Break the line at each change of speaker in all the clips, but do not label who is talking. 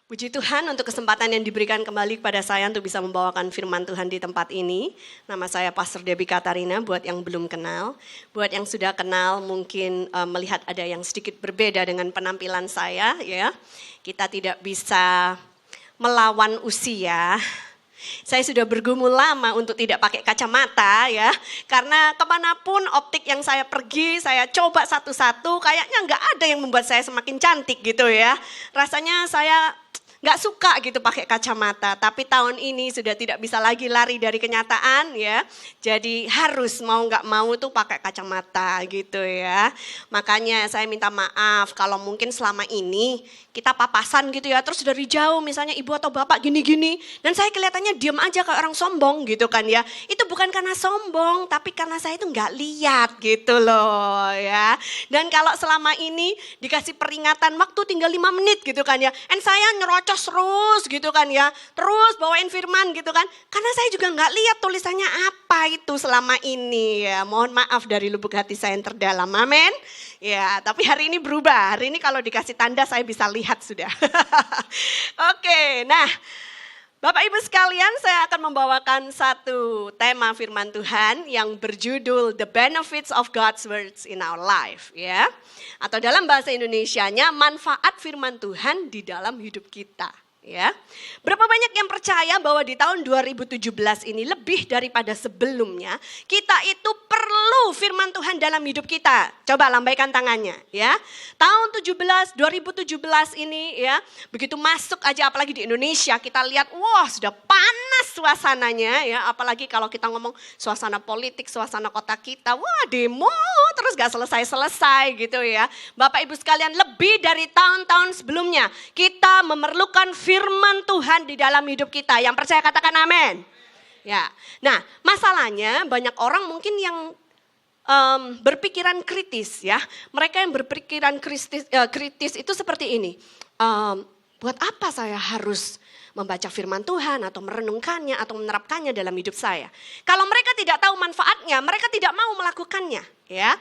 Puji Tuhan untuk kesempatan yang diberikan kembali kepada saya untuk bisa membawakan firman Tuhan di tempat ini. Nama saya Pastor Debbie Katarina, buat yang belum kenal. Buat yang sudah kenal mungkin melihat ada yang sedikit berbeda dengan penampilan saya. Ya, kita tidak bisa melawan usia. Saya sudah bergumul lama untuk tidak pakai kacamata ya. Karena kemanapun optik yang saya pergi, saya coba satu-satu, kayaknya nggak ada yang membuat saya semakin cantik gitu ya. Rasanya saya nggak suka gitu pakai kacamata, tapi tahun ini sudah tidak bisa lagi lari dari kenyataan ya. Jadi harus mau nggak mau tuh pakai kacamata gitu ya. Makanya saya minta maaf kalau mungkin selama ini kita papasan gitu ya, terus dari jauh misalnya ibu atau bapak gini-gini, dan saya kelihatannya diam aja kayak orang sombong gitu kan ya. Itu bukan karena sombong, tapi karena saya itu nggak lihat gitu loh ya. Dan kalau selama ini dikasih peringatan waktu tinggal 5 menit gitu kan ya, and saya nyerocos terus gitu kan ya, terus bawain firman gitu kan, karena saya juga nggak lihat tulisannya apa itu selama ini ya. Mohon maaf dari lubuk hati saya yang terdalam, amin. Ya, tapi hari ini berubah. Hari ini kalau dikasih tanda saya bisa lihat sudah. Oke, nah Bapak Ibu sekalian, saya akan membawakan satu tema firman Tuhan yang berjudul The Benefits of God's Words in Our Life, ya. Atau dalam bahasa Indonesianya, manfaat firman Tuhan di dalam hidup kita. Ya, berapa banyak yang percaya bahwa di tahun 2017 ini lebih daripada sebelumnya kita itu perlu firman Tuhan dalam hidup kita? Coba lambaikan tangannya ya. Tahun 2017 ini ya, begitu masuk aja apalagi di Indonesia kita lihat wah sudah panas suasananya ya, apalagi kalau kita ngomong suasana politik, suasana kota kita, wah demo terus gak selesai-selesai gitu ya. Bapak Ibu sekalian, lebih dari tahun-tahun sebelumnya kita memerlukan firman Tuhan di dalam hidup kita. Yang percaya katakan amin. Ya. Nah, masalahnya banyak orang mungkin yang berpikiran kritis ya. Mereka yang berpikiran kritis itu seperti ini. Buat apa saya harus membaca firman Tuhan atau merenungkannya atau menerapkannya dalam hidup saya? Kalau mereka tidak tahu manfaatnya, mereka tidak mau melakukannya, ya.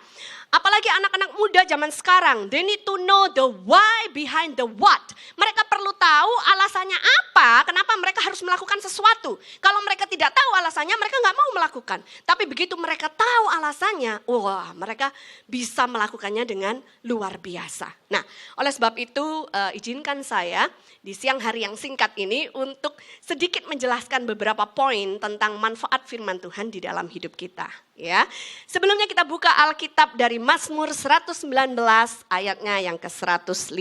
Apalagi anak-anak muda zaman sekarang, they need to know the why behind the what. Mereka perlu tahu alasannya apa, kenapa mereka harus melakukan sesuatu. Kalau mereka tidak tahu alasannya, mereka nggak mau melakukan. Tapi begitu mereka tahu alasannya, wah mereka bisa melakukannya dengan luar biasa. Nah, oleh sebab itu izinkan saya di siang hari yang singkat ini untuk sedikit menjelaskan beberapa poin tentang manfaat firman Tuhan di dalam hidup kita. Ya, sebelumnya kita buka Alkitab dari Mazmur 119 ayatnya yang ke-105.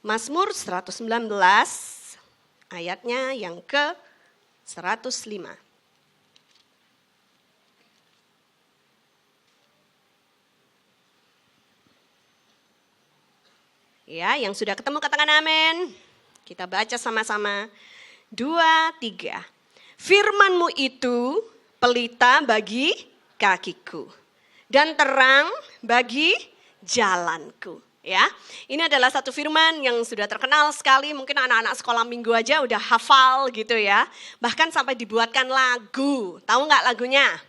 Mazmur 119 ayatnya yang ke-105. Ya, yang sudah ketemu katakan amin. Kita baca sama-sama. 2, 3. Firman-Mu itu pelita bagi kakiku dan terang bagi jalanku. Ya, ini adalah satu firman yang sudah terkenal sekali. Mungkin anak-anak sekolah minggu aja udah hafal gitu ya. Bahkan sampai dibuatkan lagu. Tahu nggak lagunya?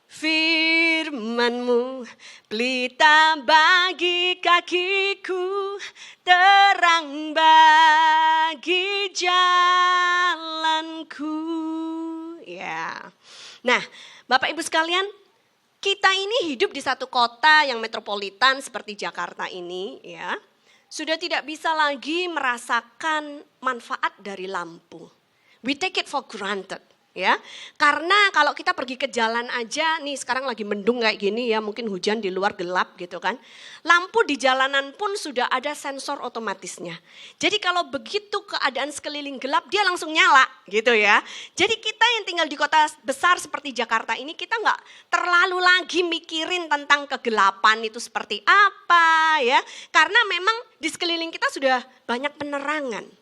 Firman-Mu pelita bagi kakiku, terang bagi jalanku. Ya. Nah, Bapak Ibu sekalian, kita ini hidup di satu kota yang metropolitan seperti Jakarta ini, ya. Sudah tidak bisa lagi merasakan manfaat dari lampu. We take it for granted. Ya, karena kalau kita pergi ke jalan aja, nih sekarang lagi mendung kayak gini ya, mungkin hujan di luar gelap gitu kan. Lampu di jalanan pun sudah ada sensor otomatisnya. Jadi kalau begitu keadaan sekeliling gelap, dia langsung nyala gitu ya. Jadi kita yang tinggal di kota besar seperti Jakarta ini, kita nggak terlalu lagi mikirin tentang kegelapan itu seperti apa ya. Karena memang di sekeliling kita sudah banyak penerangan.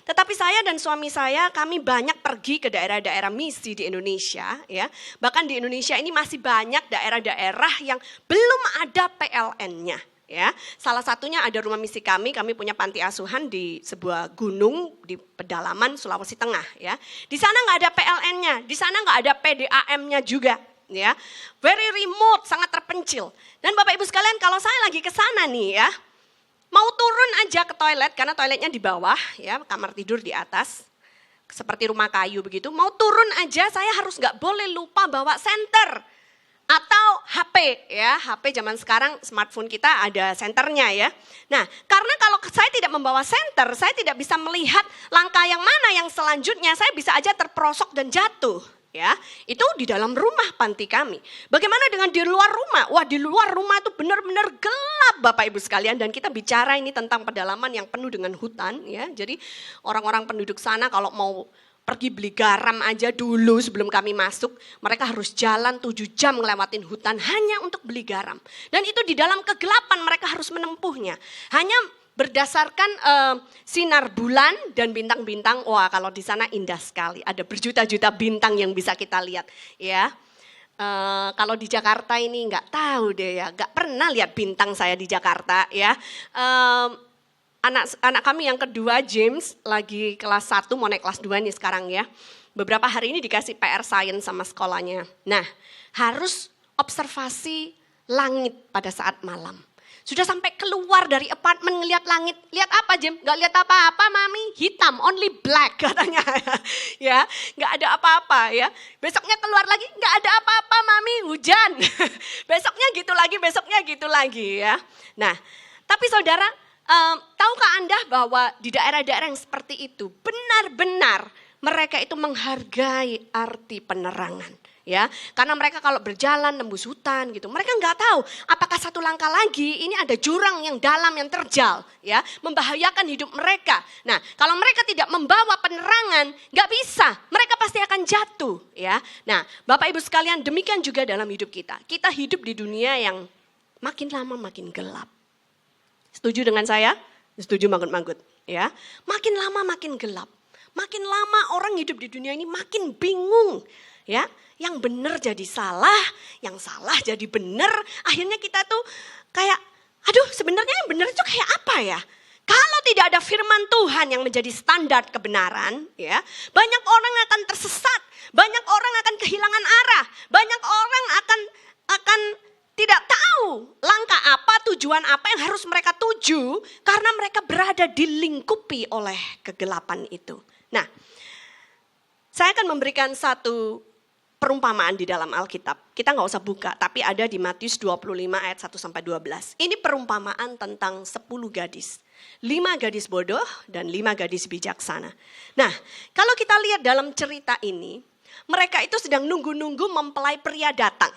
Tetapi saya dan suami saya, kami banyak pergi ke daerah-daerah misi di Indonesia, ya. Bahkan di Indonesia ini masih banyak daerah-daerah yang belum ada PLN-nya, ya. Salah satunya ada rumah misi kami punya panti asuhan di sebuah gunung di pedalaman Sulawesi Tengah, ya. Di sana nggak ada PLN-nya, di sana nggak ada PDAM-nya juga, ya. Very remote, sangat terpencil. Dan Bapak Ibu sekalian, kalau saya lagi ke sana nih, ya. Mau turun aja ke toilet, karena toiletnya di bawah, ya, kamar tidur di atas. Seperti rumah kayu begitu, mau turun aja saya harus nggak boleh lupa bawa senter. Atau HP, ya, HP zaman sekarang smartphone kita ada senternya ya. Nah, karena kalau saya tidak membawa senter, saya tidak bisa melihat langkah yang mana yang selanjutnya, saya bisa aja terperosok dan jatuh. Ya, itu di dalam rumah panti kami. Bagaimana dengan di luar rumah? Wah, di luar rumah itu benar-benar gelap Bapak Ibu sekalian, dan kita bicara ini tentang pedalaman yang penuh dengan hutan ya. Jadi orang-orang penduduk sana kalau mau pergi beli garam aja dulu sebelum kami masuk, mereka harus jalan 7 jam ngelewatin hutan hanya untuk beli garam. Dan itu di dalam kegelapan mereka harus menempuhnya. Hanya berdasarkan sinar bulan dan bintang-bintang. Wah, kalau di sana indah sekali. Ada berjuta-juta bintang yang bisa kita lihat ya. Kalau di Jakarta ini nggak tahu deh ya, nggak pernah lihat bintang saya di Jakarta ya. Anak kami yang kedua, James, lagi kelas 1, mau naik kelas 2 nih sekarang ya. Beberapa hari ini dikasih PR Science sama sekolahnya. Nah, harus observasi langit pada saat malam. Sudah sampai keluar dari apartemen ngelihat langit. Lihat apa, James? Gak lihat apa-apa, Mami. Hitam, only black katanya. Ya, gak ada apa-apa ya. Besoknya keluar lagi, gak ada apa-apa, Mami. Hujan. Besoknya gitu lagi ya. Nah, tapi saudara, tahukah Anda bahwa di daerah-daerah yang seperti itu benar-benar mereka itu menghargai arti penerangan, ya? Karena mereka kalau berjalan nembus hutan gitu, mereka nggak tahu apakah satu langkah lagi ini ada jurang yang dalam yang terjal, ya, membahayakan hidup mereka. Nah, kalau mereka tidak membawa penerangan, nggak bisa, mereka pasti akan jatuh, ya. Nah, Bapak Ibu sekalian, demikian juga dalam hidup kita. Kita hidup di dunia yang makin lama makin gelap. Setuju dengan saya? Setuju manggut-manggut ya. Makin lama makin gelap. Makin lama orang hidup di dunia ini makin bingung ya. Yang benar jadi salah, yang salah jadi benar. Akhirnya kita tuh kayak, aduh sebenarnya yang benar itu kayak apa ya? Kalau tidak ada firman Tuhan yang menjadi standar kebenaran, ya, banyak orang akan tersesat, banyak orang akan kehilangan arah, banyak orang akan tidak tahu langkah apa, tujuan apa yang harus mereka tuju karena mereka berada dilingkupi oleh kegelapan itu. Nah, saya akan memberikan satu perumpamaan di dalam Alkitab. Kita nggak usah buka, tapi ada di Matius 25 ayat 1-12. Ini perumpamaan tentang 10 gadis. 5 gadis bodoh dan 5 gadis bijaksana. Nah, kalau kita lihat dalam cerita ini, mereka itu sedang nunggu-nunggu mempelai pria datang.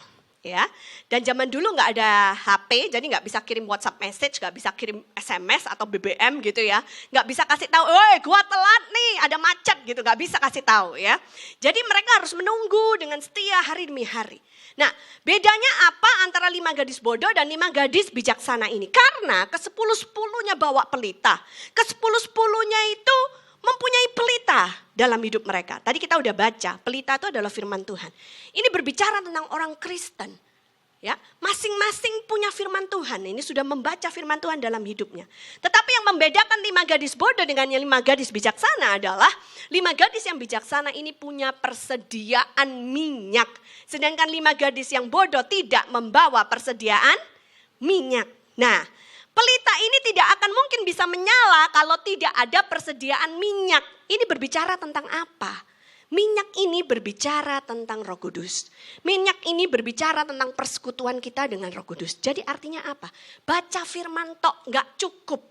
Ya, dan zaman dulu nggak ada HP, jadi nggak bisa kirim WhatsApp message, nggak bisa kirim SMS atau BBM gitu ya, nggak bisa kasih tahu, gua telat nih, ada macet gitu, nggak bisa kasih tahu ya. Jadi mereka harus menunggu dengan setia hari demi hari. Nah, bedanya apa antara 5 gadis bodoh dan 5 gadis bijaksana ini? Karena ke-10-10-nya bawa pelita, ke-10-10-nya itu mempunyai pelita dalam hidup mereka. Tadi kita udah baca, pelita itu adalah firman Tuhan. Ini berbicara tentang orang Kristen. Ya, masing-masing punya firman Tuhan. Ini sudah membaca firman Tuhan dalam hidupnya. Tetapi yang membedakan 5 gadis bodoh dengan yang 5 gadis bijaksana adalah 5 gadis yang bijaksana ini punya persediaan minyak. Sedangkan 5 gadis yang bodoh tidak membawa persediaan minyak. Nah, pelita ini tidak akan mungkin bisa menyala kalau tidak ada persediaan minyak. Ini berbicara tentang apa? Minyak ini berbicara tentang Roh Kudus. Minyak ini berbicara tentang persekutuan kita dengan Roh Kudus. Jadi artinya apa? Baca firman tok gak cukup.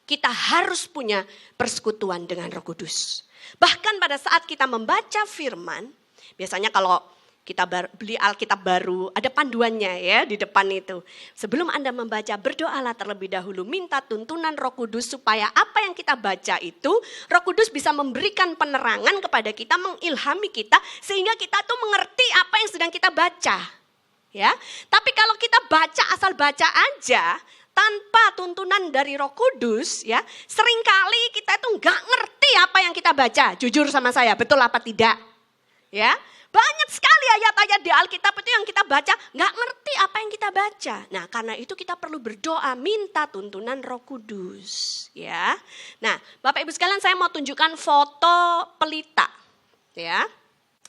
Kita harus punya persekutuan dengan Roh Kudus. Bahkan pada saat kita membaca firman, biasanya kalau kita beli Alkitab baru, ada panduannya ya di depan itu. Sebelum Anda membaca, berdoalah terlebih dahulu. Minta tuntunan Roh Kudus supaya apa yang kita baca itu, Roh Kudus bisa memberikan penerangan kepada kita, mengilhami kita, sehingga kita tuh mengerti apa yang sedang kita baca. Ya, tapi kalau kita baca asal baca aja, tanpa tuntunan dari Roh Kudus, ya, seringkali kita tuh nggak ngerti apa yang kita baca. Jujur sama saya, betul apa tidak? Ya. Banyak sekali ayat-ayat di Alkitab itu yang kita baca, nggak ngerti apa yang kita baca. Nah, karena itu kita perlu berdoa, minta tuntunan Roh Kudus. Ya. Nah, Bapak Ibu sekalian, saya mau tunjukkan foto pelita. Ya,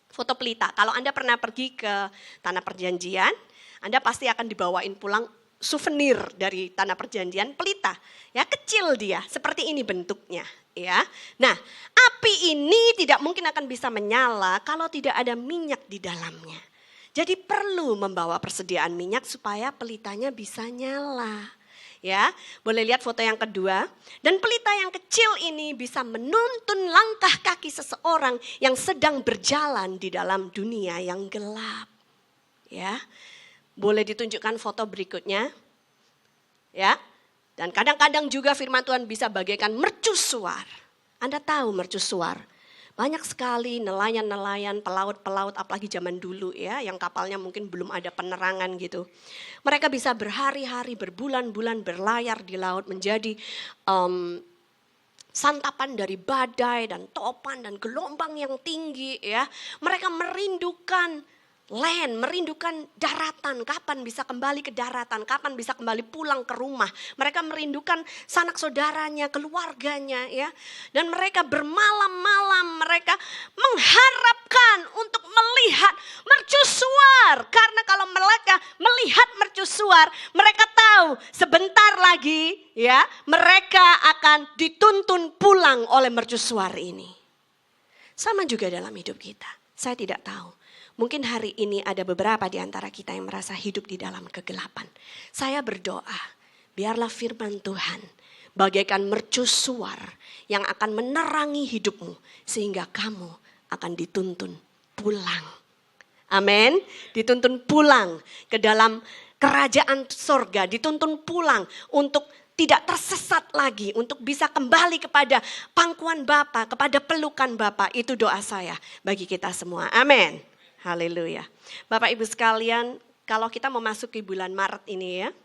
foto pelita. Kalau Anda pernah pergi ke Tanah Perjanjian, Anda pasti akan dibawain pulang souvenir dari tanah perjanjian, pelita. Ya, kecil dia, seperti ini bentuknya, ya. Nah, api ini tidak mungkin akan bisa menyala kalau tidak ada minyak di dalamnya. Jadi perlu membawa persediaan minyak supaya pelitanya bisa nyala. Ya, boleh lihat foto yang kedua. Dan pelita yang kecil ini bisa menuntun langkah kaki seseorang yang sedang berjalan di dalam dunia yang gelap. Ya, boleh ditunjukkan foto berikutnya. Ya, dan kadang-kadang juga firman Tuhan bisa bagaikan mercusuar. Anda tahu mercusuar? Banyak sekali nelayan-nelayan, pelaut-pelaut, apalagi zaman dulu ya, yang kapalnya mungkin belum ada penerangan gitu. Mereka bisa berhari-hari, berbulan-bulan berlayar di laut menjadi santapan dari badai dan topan dan gelombang yang tinggi ya. Mereka merindukan land, merindukan daratan, kapan bisa kembali ke daratan, kapan bisa kembali pulang ke rumah. Mereka merindukan sanak saudaranya, keluarganya ya. Dan mereka bermalam-malam, mereka mengharapkan untuk melihat mercusuar. Karena kalau mereka melihat mercusuar, mereka tahu sebentar lagi ya, mereka akan dituntun pulang oleh mercusuar ini. Sama juga dalam hidup kita, saya tidak tahu. Mungkin hari ini ada beberapa di antara kita yang merasa hidup di dalam kegelapan. Saya berdoa, biarlah firman Tuhan bagaikan mercusuar yang akan menerangi hidupmu sehingga kamu akan dituntun pulang. Amin. Dituntun pulang ke dalam kerajaan sorga, dituntun pulang untuk tidak tersesat lagi, untuk bisa kembali kepada pangkuan Bapa, kepada pelukan Bapa. Itu doa saya bagi kita semua. Amin. Haleluya. Bapak Ibu sekalian, kalau kita memasuki bulan Maret ini ya,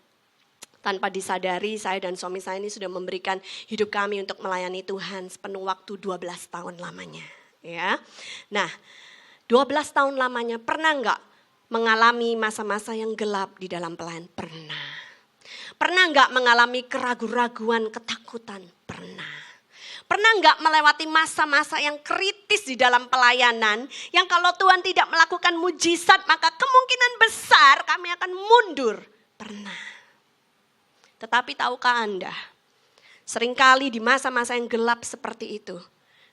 tanpa disadari saya dan suami saya ini sudah memberikan hidup kami untuk melayani Tuhan sepenuh waktu 12 tahun lamanya. Ya. Nah, 12 tahun lamanya pernah enggak mengalami masa-masa yang gelap di dalam pelayanan? Pernah. Pernah enggak mengalami keraguan-raguan, ketakutan? Pernah. Pernah enggak melewati masa-masa yang kritis di dalam pelayanan, yang kalau Tuhan tidak melakukan mujizat maka kemungkinan besar kami akan mundur? Pernah. Tetapi tahukah Anda, seringkali di masa-masa yang gelap seperti itu,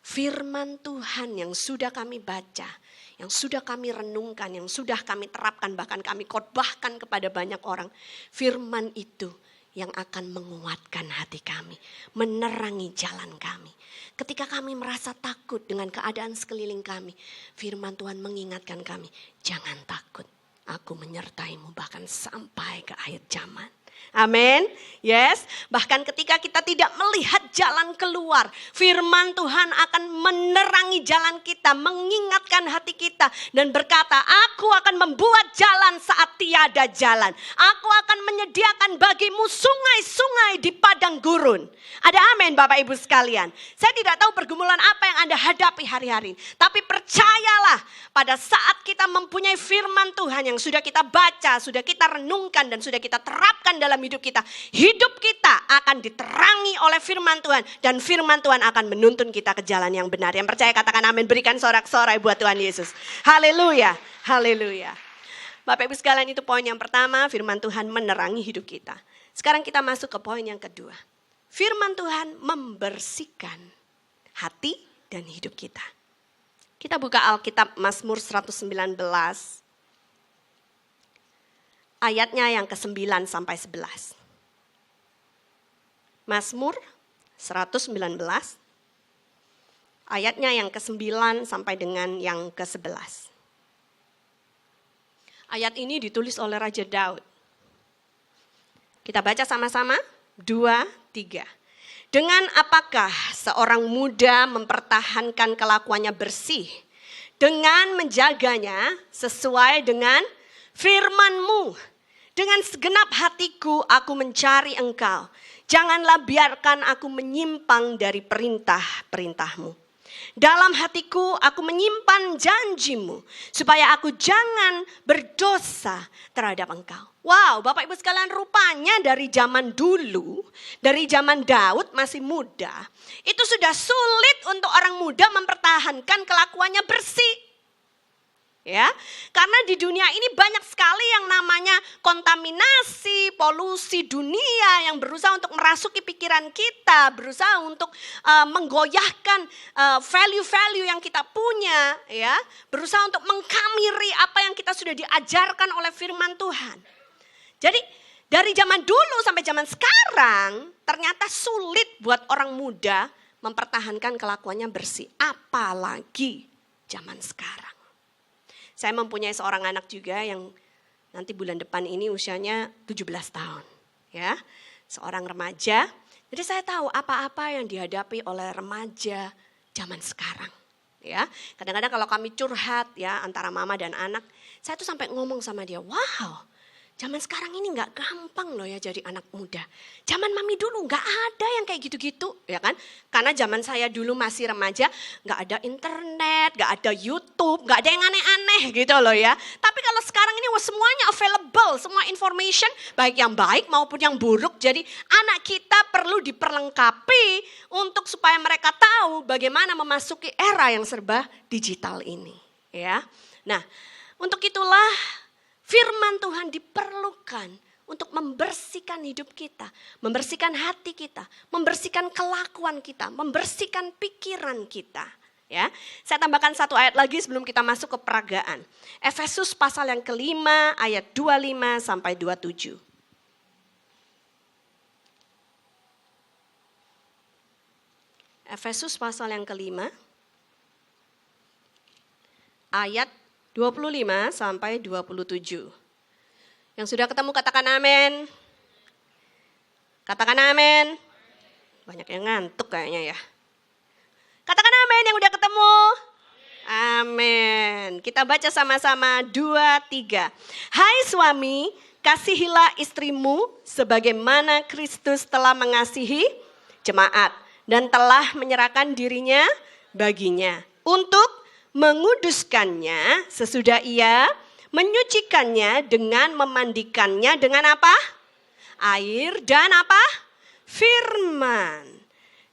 firman Tuhan yang sudah kami baca, yang sudah kami renungkan, yang sudah kami terapkan, bahkan kami khotbahkan kepada banyak orang, firman itu yang akan menguatkan hati kami, menerangi jalan kami. Ketika kami merasa takut dengan keadaan sekeliling kami, firman Tuhan mengingatkan kami, jangan takut, aku menyertaimu bahkan sampai ke akhir zaman. Amin. Yes. Bahkan ketika kita tidak melihat jalan keluar, firman Tuhan akan menerangi jalan kita, mengingatkan hati kita dan berkata, aku akan membuat jalan saat tiada jalan. Aku akan menyediakan bagimu sungai-sungai di padang gurun. Ada amin Bapak Ibu sekalian. Saya tidak tahu pergumulan apa yang Anda hadapi hari-hari. Tapi percayalah, pada saat kita mempunyai firman Tuhan yang sudah kita baca, sudah kita renungkan dan sudah kita terapkan dalam hidup kita akan diterangi oleh firman Tuhan dan firman Tuhan akan menuntun kita ke jalan yang benar. Yang percaya katakan amin, berikan sorak-sorai buat Tuhan Yesus. Haleluya, haleluya. Bapak Ibu sekalian, itu poin yang pertama, firman Tuhan menerangi hidup kita. Sekarang kita masuk ke poin yang kedua. Firman Tuhan membersihkan hati dan hidup kita. Kita buka Alkitab Mazmur 119. Ayatnya yang ke-9 sampai 11. Mazmur 119. Ayatnya yang ke-9 sampai dengan yang ke-11. Ayat ini ditulis oleh Raja Daud. Kita baca sama-sama. 2, 3. Dengan apakah seorang muda mempertahankan kelakuannya bersih? Dengan menjaganya sesuai dengan firman-Mu. Dengan segenap hatiku aku mencari Engkau. Janganlah biarkan aku menyimpang dari perintah-perintah-Mu. Dalam hatiku aku menyimpan janji-Mu, supaya aku jangan berdosa terhadap Engkau. Wow, Bapak Ibu sekalian, rupanya dari zaman dulu, dari zaman Daud masih muda, itu sudah sulit untuk orang muda mempertahankan kelakuannya bersih. Ya, karena di dunia ini banyak sekali yang namanya kontaminasi, polusi dunia yang berusaha untuk merasuki pikiran kita, berusaha untuk menggoyahkan value-value yang kita punya, ya, berusaha untuk mengkamiri apa yang kita sudah diajarkan oleh firman Tuhan. Jadi dari zaman dulu sampai zaman sekarang ternyata sulit buat orang muda mempertahankan kelakuannya bersih, apalagi zaman sekarang. Saya mempunyai seorang anak juga yang nanti bulan depan ini usianya 17 tahun. Ya, seorang remaja. Jadi saya tahu apa-apa yang dihadapi oleh remaja zaman sekarang. Ya, kadang-kadang kalau kami curhat ya antara mama dan anak, saya tuh sampai ngomong sama dia, wow, zaman sekarang ini nggak gampang loh ya jadi anak muda. Zaman mami dulu nggak ada yang kayak gitu-gitu, ya kan? Karena zaman saya dulu masih remaja, nggak ada internet, nggak ada YouTube, nggak ada yang aneh-aneh gitu loh ya. Tapi kalau sekarang ini semuanya available, semua information, baik yang baik maupun yang buruk. Jadi anak kita perlu diperlengkapi untuk supaya mereka tahu bagaimana memasuki era yang serba digital ini, ya. Nah, untuk itulah firman Tuhan diperlukan untuk membersihkan hidup kita, membersihkan hati kita, membersihkan kelakuan kita, membersihkan pikiran kita. Ya, saya tambahkan satu ayat lagi sebelum kita masuk ke peragaan. Efesus pasal yang kelima ayat 25 sampai 27. Efesus pasal yang kelima ayat 25 sampai 27. Yang sudah ketemu katakan amin. Katakan amin. Banyak yang ngantuk kayaknya ya. Katakan amin yang udah ketemu. Amin. Kita baca sama-sama 2, 3. Hai suami, kasihilah istrimu sebagaimana Kristus telah mengasihi jemaat dan telah menyerahkan dirinya baginya untuk menguduskannya sesudah ia menyucikannya dengan memandikannya dengan apa? Air dan apa? Firman.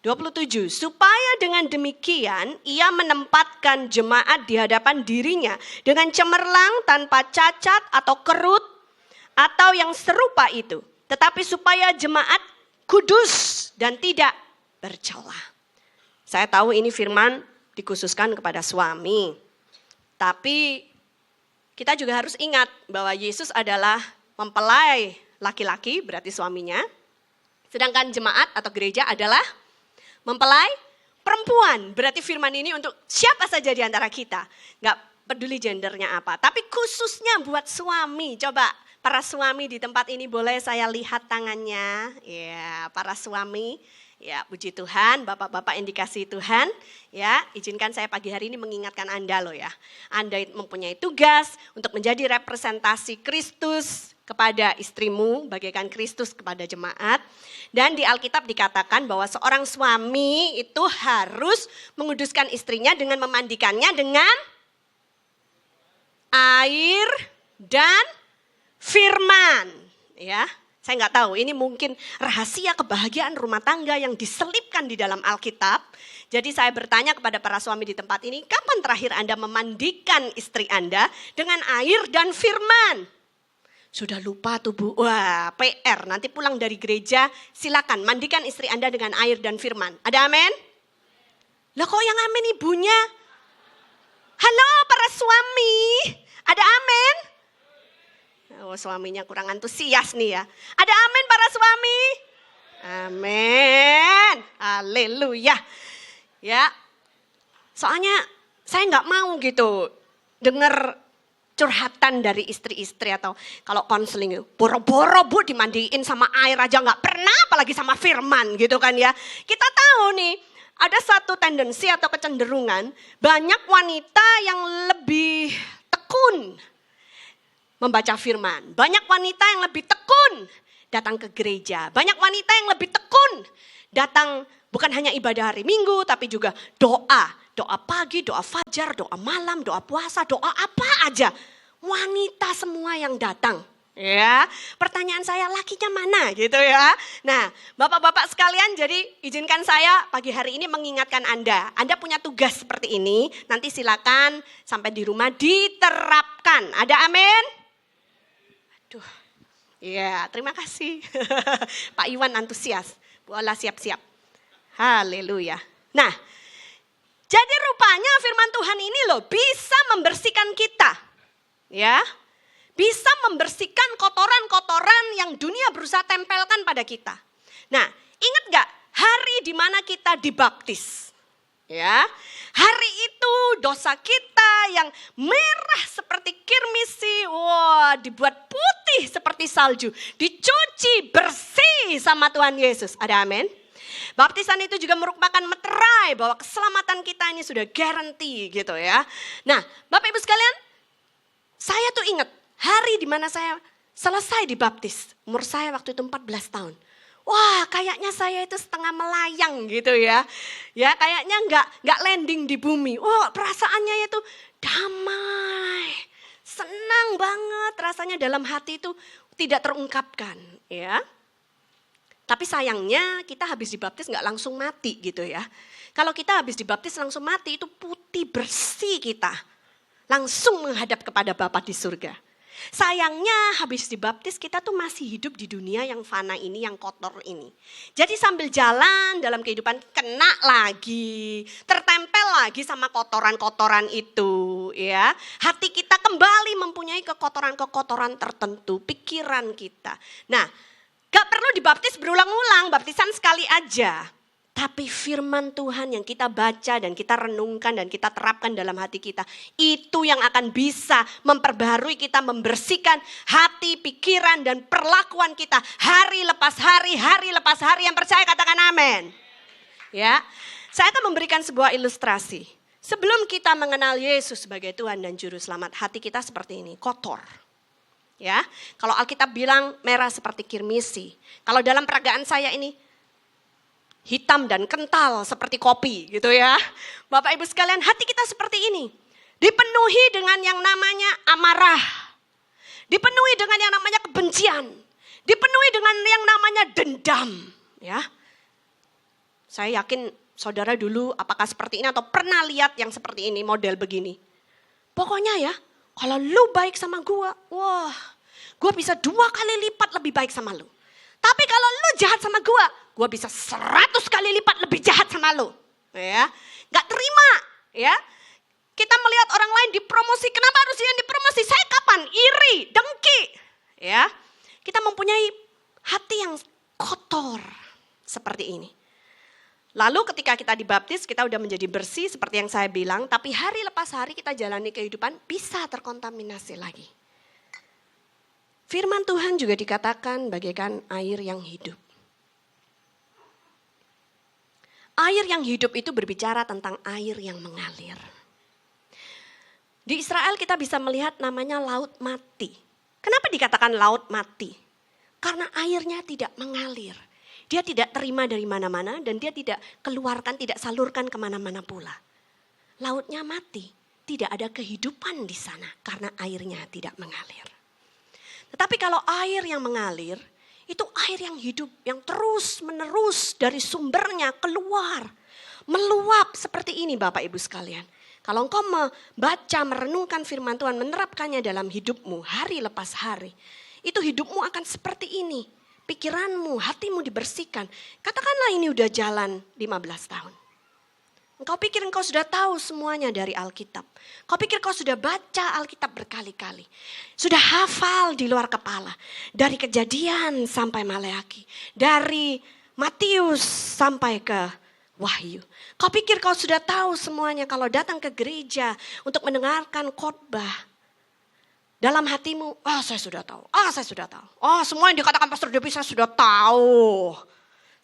27. Supaya dengan demikian ia menempatkan jemaat di hadapan dirinya dengan cemerlang tanpa cacat atau kerut atau yang serupa itu. Tetapi supaya jemaat kudus dan tidak bercela. Saya tahu ini firman dikhususkan kepada suami. Tapi kita juga harus ingat bahwa Yesus adalah mempelai laki-laki, berarti suaminya. Sedangkan jemaat atau gereja adalah mempelai perempuan. Berarti firman ini untuk siapa saja di antara kita. Gak peduli gendernya apa. Tapi khususnya buat suami. Coba para suami di tempat ini boleh saya lihat tangannya. Ya, para suami. Ya, puji Tuhan, bapak-bapak yang dikasihi Tuhan, ya, izinkan saya pagi hari ini mengingatkan Anda loh ya. Anda mempunyai tugas untuk menjadi representasi Kristus kepada istrimu, bagaikan Kristus kepada jemaat. Dan di Alkitab dikatakan bahwa seorang suami itu harus menguduskan istrinya dengan memandikannya dengan air dan firman, ya. Saya nggak tahu, ini mungkin rahasia kebahagiaan rumah tangga yang diselipkan di dalam Alkitab. Jadi saya bertanya kepada para suami di tempat ini, kapan terakhir Anda memandikan istri Anda dengan air dan firman? Sudah lupa tuh Bu, wah PR, nanti pulang dari gereja silakan mandikan istri Anda dengan air dan firman. Ada amin? Lah kok yang amin ibunya? Halo para suami, ada amin? Oh, suaminya kurang antusias nih ya. Ada amin para suami? Amin. Haleluya. Ya. Soalnya saya nggak mau gitu dengar curhatan dari istri-istri atau kalau konseling boro-boro Bu dimandiin sama air aja nggak pernah, apalagi sama firman gitu kan ya. Kita tahu nih ada satu tendensi atau kecenderungan banyak wanita yang lebih tekun membaca firman. Banyak wanita yang lebih tekun datang ke gereja. Banyak wanita yang lebih tekun datang bukan hanya ibadah hari Minggu tapi juga doa. Doa pagi, doa fajar, doa malam, doa puasa, doa apa aja. Wanita semua yang datang. Ya, pertanyaan saya lakinya mana gitu ya. Nah, Bapak-bapak sekalian, jadi izinkan saya pagi hari ini mengingatkan Anda. Anda punya tugas seperti ini, nanti silakan sampai di rumah diterapkan. Ada amin? Aduh, ya terima kasih. Pak Iwan antusias, boleh siap-siap. Haleluya. Nah, jadi rupanya firman Tuhan ini loh bisa membersihkan kita. Ya. Bisa membersihkan kotoran-kotoran yang dunia berusaha tempelkan pada kita. Nah, ingat gak hari di mana kita dibaptis? Ya, hari itu dosa kita yang merah seperti kirmisi, wah dibuat putih seperti salju, dicuci bersih sama Tuhan Yesus. Ada amin? Baptisan itu juga merupakan meterai bahwa keselamatan kita ini sudah guarantee gitu ya. Nah, Bapak Ibu sekalian, saya tuh ingat hari di mana saya selesai dibaptis. Umur saya waktu itu 14 tahun. Wah, kayaknya saya itu setengah melayang gitu ya. Ya, kayaknya enggak landing di bumi. Wah, perasaannya itu damai. Senang banget rasanya dalam hati itu tidak terungkapkan, ya. Tapi sayangnya kita habis dibaptis enggak langsung mati gitu ya. Kalau kita habis dibaptis langsung mati itu putih bersih kita. Langsung menghadap kepada Bapa di surga. Sayangnya habis dibaptis kita tuh masih hidup di dunia yang fana ini, yang kotor ini. Jadi sambil jalan dalam kehidupan kena lagi, tertempel lagi sama kotoran-kotoran itu ya. Hati kita kembali mempunyai kekotoran-kekotoran tertentu, pikiran kita. Nah, gak perlu dibaptis berulang-ulang, baptisan sekali aja. Tapi firman Tuhan yang kita baca dan kita renungkan dan kita terapkan dalam hati kita. Itu yang akan bisa memperbaharui kita, membersihkan hati, pikiran dan perlakuan kita. Hari lepas hari, hari lepas hari. Yang percaya katakan amin. Ya, saya akan memberikan sebuah ilustrasi. Sebelum kita mengenal Yesus sebagai Tuhan dan Juru Selamat, hati kita seperti ini, kotor. Ya, kalau Alkitab bilang merah seperti kirmisi. Kalau dalam peragaan saya ini, hitam dan kental seperti kopi gitu ya. Bapak Ibu sekalian, hati kita seperti ini. Dipenuhi dengan yang namanya amarah. Dipenuhi dengan yang namanya kebencian. Dipenuhi dengan yang namanya dendam. Ya. Saya yakin saudara dulu apakah seperti ini atau pernah lihat yang seperti ini, model begini. Pokoknya ya, kalau lu baik sama gua, wah, gua bisa 2 kali lipat lebih baik sama lu. Tapi kalau lu jahat sama gua bisa 100 kali lipat lebih jahat sama lu. Ya, gak terima. Ya, kita melihat orang lain dipromosi. Kenapa harus dia dipromosi? Saya kapan? Iri, dengki. Ya, kita mempunyai hati yang kotor seperti ini. Lalu ketika kita dibaptis, kita udah menjadi bersih seperti yang saya bilang. Tapi hari lepas hari kita jalani kehidupan bisa terkontaminasi lagi. Firman Tuhan juga dikatakan bagaikan air yang hidup. Air yang hidup itu berbicara tentang air yang mengalir. Di Israel kita bisa melihat namanya laut mati. Kenapa dikatakan laut mati? Karena airnya tidak mengalir. Dia tidak terima dari mana-mana dan dia tidak keluarkan, tidak salurkan kemana-mana pula. Lautnya mati, tidak ada kehidupan di sana karena airnya tidak mengalir. Tetapi kalau air yang mengalir, itu air yang hidup, yang terus menerus dari sumbernya keluar. Meluap seperti ini Bapak Ibu sekalian. Kalau engkau membaca, merenungkan firman Tuhan, menerapkannya dalam hidupmu hari lepas hari. Itu hidupmu akan seperti ini. Pikiranmu, hatimu dibersihkan. Katakanlah ini udah jalan 15 tahun. Engkau pikir engkau sudah tahu semuanya dari Alkitab. Kau pikir kau sudah baca Alkitab berkali-kali. Sudah hafal di luar kepala. Dari Kejadian sampai Maleaki. Dari Matius sampai ke Wahyu. Kau pikir kau sudah tahu semuanya kalau datang ke gereja untuk mendengarkan khotbah. Dalam hatimu, saya sudah tahu. Saya sudah tahu. Semua yang dikatakan Pastor Debbie saya sudah tahu.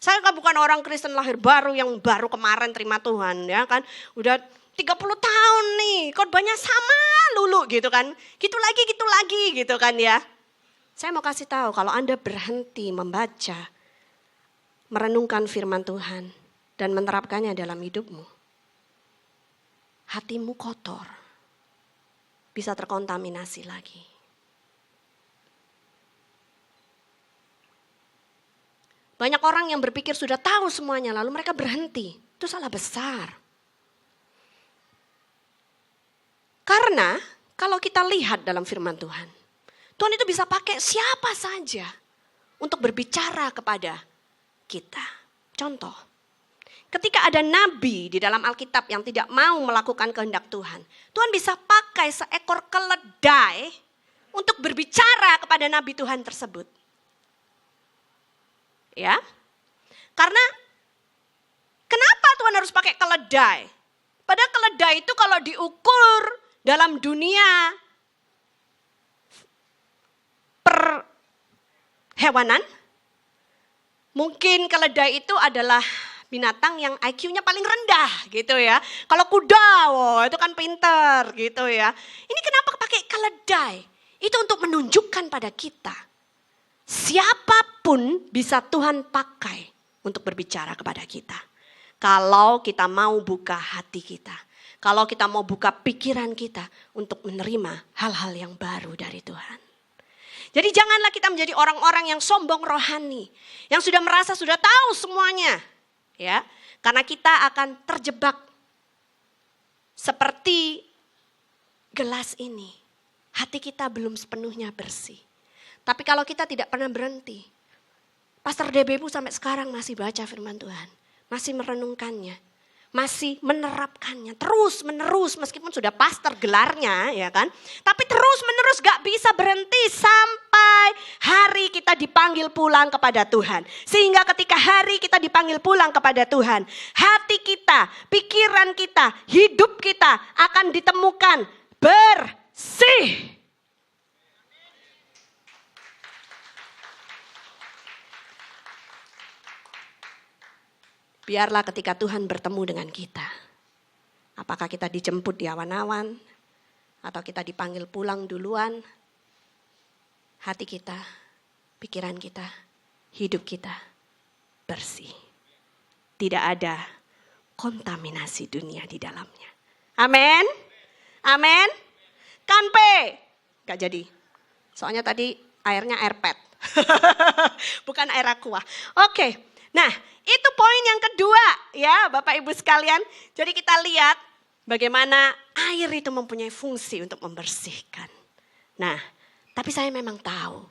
Saya kan bukan orang Kristen lahir baru yang baru kemarin terima Tuhan ya kan. Udah 30 tahun nih, khotbahnya sama lulu gitu kan. Gitu lagi gitu kan ya. Saya mau kasih tahu kalau Anda berhenti membaca, merenungkan firman Tuhan dan menerapkannya dalam hidupmu. Hatimu kotor. Bisa terkontaminasi lagi. Banyak orang yang berpikir sudah tahu semuanya lalu mereka berhenti. Itu salah besar. Karena kalau kita lihat dalam firman Tuhan, Tuhan itu bisa pakai siapa saja untuk berbicara kepada kita. Contoh, ketika ada nabi di dalam Alkitab yang tidak mau melakukan kehendak Tuhan, Tuhan bisa pakai seekor keledai untuk berbicara kepada nabi Tuhan tersebut. Ya, karena kenapa Tuhan harus pakai keledai? Padahal keledai itu kalau diukur dalam dunia perhewanan, mungkin keledai itu adalah binatang yang IQ-nya paling rendah gitu ya. Kalau kuda, itu kan pinter gitu ya. Ini kenapa pakai keledai? Itu untuk menunjukkan pada kita. Siapapun bisa Tuhan pakai untuk berbicara kepada kita. Kalau kita mau buka hati kita. Kalau kita mau buka pikiran kita untuk menerima hal-hal yang baru dari Tuhan. Jadi janganlah kita menjadi orang-orang yang sombong rohani. Yang sudah merasa sudah tahu semuanya. Ya, karena kita akan terjebak seperti gelas ini. Hati kita belum sepenuhnya bersih. Tapi kalau kita tidak pernah berhenti, Pastor DB sampai sekarang masih baca firman Tuhan, masih merenungkannya, masih menerapkannya, terus menerus meskipun sudah pastor gelarnya ya kan. Tapi terus menerus gak bisa berhenti sampai hari kita dipanggil pulang kepada Tuhan. Sehingga ketika hari kita dipanggil pulang kepada Tuhan, hati kita, pikiran kita, hidup kita akan ditemukan bersih. Biarlah ketika Tuhan bertemu dengan kita, apakah kita dijemput di awan-awan, atau kita dipanggil pulang duluan, hati kita, pikiran kita, hidup kita bersih. Tidak ada kontaminasi dunia di dalamnya. Amin. Amin. Kanpe. Gak jadi. Soalnya tadi airnya air pet. Bukan air aqua. Oke. Nah, itu poin yang kedua ya Bapak Ibu sekalian. Jadi kita lihat bagaimana air itu mempunyai fungsi untuk membersihkan. Nah, tapi saya memang tahu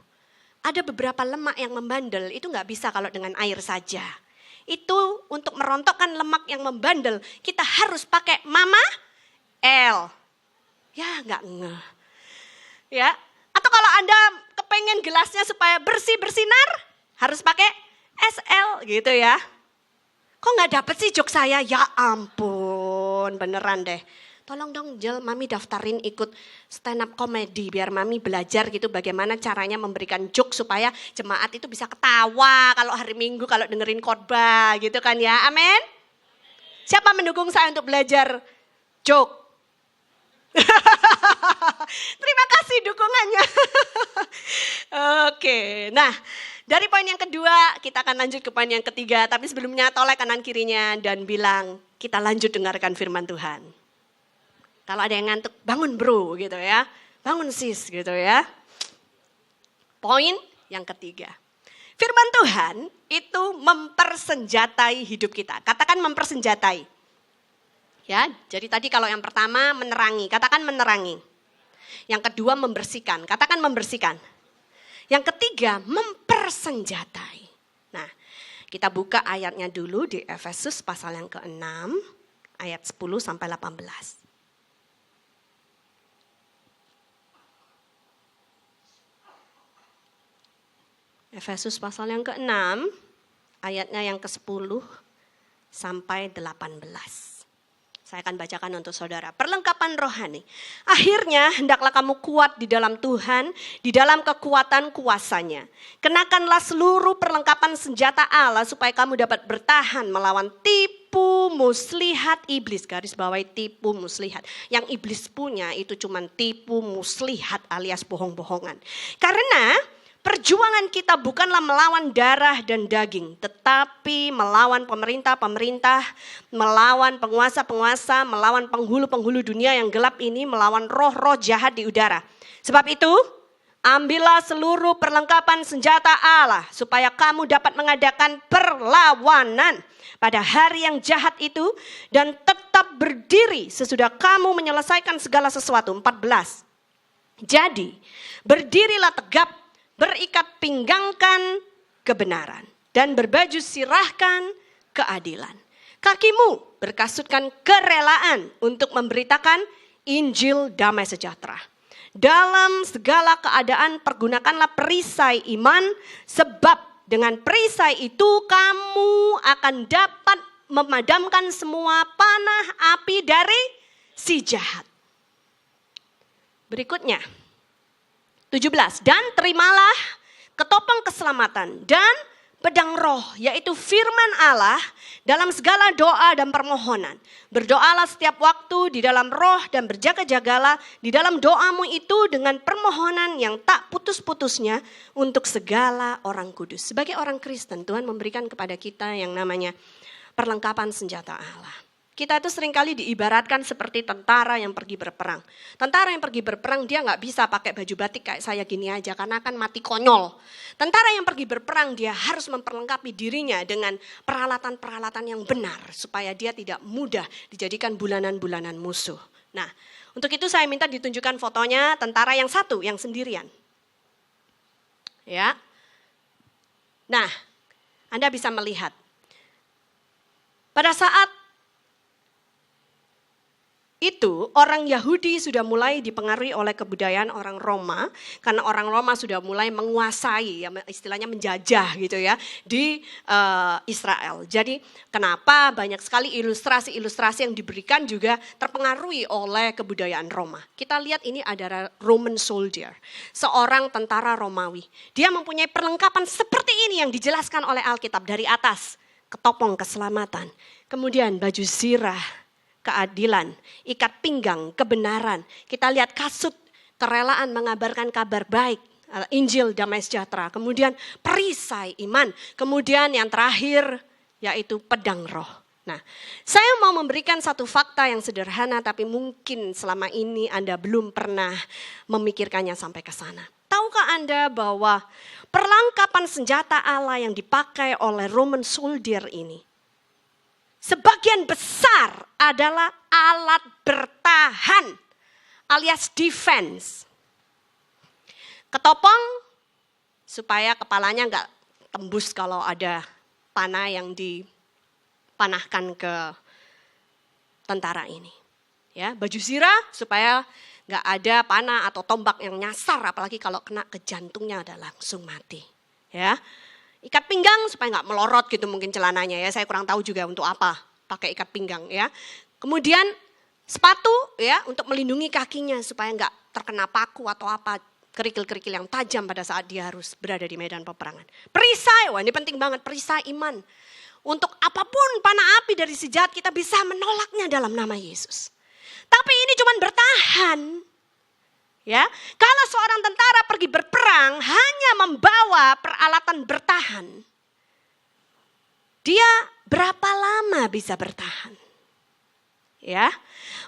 ada beberapa lemak yang membandel itu gak bisa kalau dengan air saja. Itu untuk merontokkan lemak yang membandel kita harus pakai Mama L. Ya gak ngeh. Ya, atau kalau Anda kepengen gelasnya supaya bersih bersinar harus pakai SL gitu ya. Kok gak dapet sih jok saya? Ya ampun, beneran deh. Tolong dong Jel, Mami daftarin ikut stand up comedy. Biar Mami belajar gitu bagaimana caranya memberikan jok supaya jemaat itu bisa ketawa kalau hari Minggu, kalau dengerin khotbah gitu kan ya. Amin. Siapa mendukung saya untuk belajar jok? Terima kasih dukungannya. Oke, nah dari poin yang kedua kita akan lanjut ke poin yang ketiga. Tapi sebelumnya tolak kanan kirinya dan bilang kita lanjut dengarkan firman Tuhan. Kalau ada yang ngantuk, bangun bro gitu ya. Bangun sis gitu ya. Poin yang ketiga. Firman Tuhan itu mempersenjatai hidup kita. Katakan mempersenjatai. Ya, jadi tadi kalau yang pertama menerangi, katakan menerangi. Yang kedua membersihkan, katakan membersihkan. Yang ketiga mempersenjatai. Nah, kita buka ayatnya dulu di Efesus pasal yang ke-6 ayat 10 sampai 18. Efesus pasal yang ke-6 ayatnya yang ke-10 sampai 18. Saya akan bacakan untuk saudara. Perlengkapan rohani. Akhirnya hendaklah kamu kuat di dalam Tuhan, di dalam kekuatan kuasanya. Kenakanlah seluruh perlengkapan senjata Allah supaya kamu dapat bertahan melawan tipu muslihat iblis. Garis bawahi tipu muslihat. Yang iblis punya itu cuma tipu muslihat alias bohong-bohongan. Karena perjuangan kita bukanlah melawan darah dan daging, tetapi melawan pemerintah-pemerintah, melawan penguasa-penguasa, melawan penghulu-penghulu dunia yang gelap ini, melawan roh-roh jahat di udara. Sebab itu, Ambillah seluruh perlengkapan senjata Allah supaya kamu dapat mengadakan perlawanan pada hari yang jahat itu dan tetap berdiri sesudah kamu menyelesaikan segala sesuatu. 14. Jadi, berdirilah tegap, berikat pinggangkan kebenaran dan berbaju sirahkan keadilan. Kakimu berkasutkan kerelaan untuk memberitakan Injil damai sejahtera. Dalam segala keadaan pergunakanlah perisai iman, sebab dengan perisai itu kamu akan dapat memadamkan semua panah api dari si jahat. Berikutnya, 17. Dan terimalah ketopeng keselamatan dan pedang roh, yaitu firman Allah dalam segala doa dan permohonan. Berdoalah setiap waktu di dalam roh dan berjaga-jagalah di dalam doamu itu dengan permohonan yang tak putus-putusnya untuk segala orang kudus. Sebagai orang Kristen, Tuhan memberikan kepada kita yang namanya perlengkapan senjata Allah. Kita itu seringkali diibaratkan seperti tentara yang pergi berperang. Tentara yang pergi berperang dia nggak bisa pakai baju batik kayak saya gini aja karena akan mati konyol. Tentara yang pergi berperang dia harus memperlengkapi dirinya dengan peralatan-peralatan yang benar supaya dia tidak mudah dijadikan bulanan-bulanan musuh. Nah, untuk itu saya minta ditunjukkan fotonya tentara yang satu, yang sendirian. Ya. Nah, Anda bisa melihat. Pada saat itu orang Yahudi sudah mulai dipengaruhi oleh kebudayaan orang Roma. Karena orang Roma sudah mulai menguasai, ya, istilahnya menjajah gitu ya, di Israel. Jadi kenapa banyak sekali ilustrasi-ilustrasi yang diberikan juga terpengaruhi oleh kebudayaan Roma. Kita lihat ini adalah Roman soldier, seorang tentara Romawi. Dia mempunyai perlengkapan seperti ini yang dijelaskan oleh Alkitab dari atas. Ketopeng keselamatan, kemudian baju zirah, keadilan, ikat pinggang, kebenaran. Kita lihat kasut, kerelaan mengabarkan kabar baik, Injil damai sejahtera. Kemudian perisai iman. Kemudian yang terakhir yaitu pedang roh. Nah, saya mau memberikan satu fakta yang sederhana tapi mungkin selama ini Anda belum pernah memikirkannya sampai ke sana. Tahukah Anda bahwa perlengkapan senjata Allah yang dipakai oleh Roman soldier ini sebagian besar adalah alat bertahan alias defense. Ketopeng supaya kepalanya enggak tembus kalau ada panah yang dipanahkan ke tentara ini. Ya, baju zirah supaya enggak ada panah atau tombak yang nyasar apalagi kalau kena ke jantungnya ada langsung mati. Ya. Ikat pinggang supaya nggak melorot gitu mungkin celananya ya. Saya kurang tahu juga untuk apa pakai ikat pinggang ya. Kemudian sepatu ya untuk melindungi kakinya supaya nggak terkena paku atau apa kerikil-kerikil yang tajam pada saat dia harus berada di medan peperangan. Perisai, wah ini penting banget, perisai iman. Untuk apapun panah api dari si jahat kita bisa menolaknya dalam nama Yesus. Tapi ini cuma bertahan. Ya, kalau seorang tentara pergi berperang hanya membawa peralatan bertahan, dia berapa lama bisa bertahan? Ya,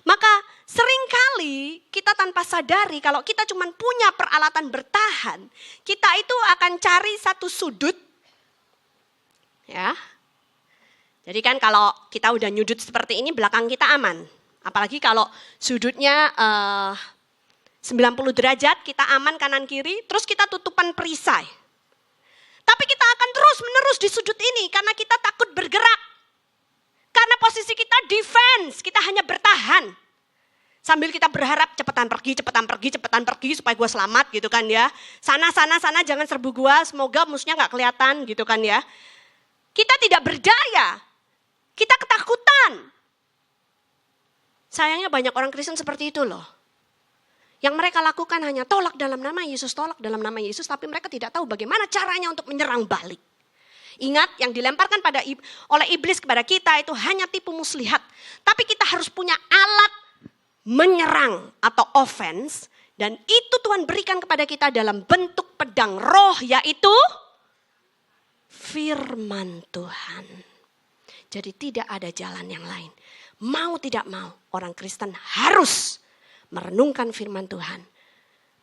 maka seringkali kita tanpa sadari kalau kita cuma punya peralatan bertahan, kita itu akan cari satu sudut, ya. Jadi kan kalau kita udah nyudut seperti ini belakang kita aman, apalagi kalau sudutnya 90 derajat, kita aman kanan kiri, terus kita tutupan perisai. Tapi kita akan terus menerus di sudut ini karena kita takut bergerak. Karena posisi kita defense, kita hanya bertahan. Sambil kita berharap cepetan pergi supaya gue selamat gitu kan ya. Sana, jangan serbu gue, semoga musuhnya gak kelihatan gitu kan ya. Kita tidak berdaya, kita ketakutan. Sayangnya banyak orang Kristen seperti itu loh. Yang mereka lakukan hanya tolak dalam nama Yesus, tapi mereka tidak tahu bagaimana caranya untuk menyerang balik. Ingat, yang dilemparkan oleh iblis kepada kita itu hanya tipu muslihat. Tapi kita harus punya alat menyerang atau offense. Dan itu Tuhan berikan kepada kita dalam bentuk pedang roh, yaitu firman Tuhan. Jadi tidak ada jalan yang lain. Mau tidak mau, orang Kristen harus merenungkan firman Tuhan.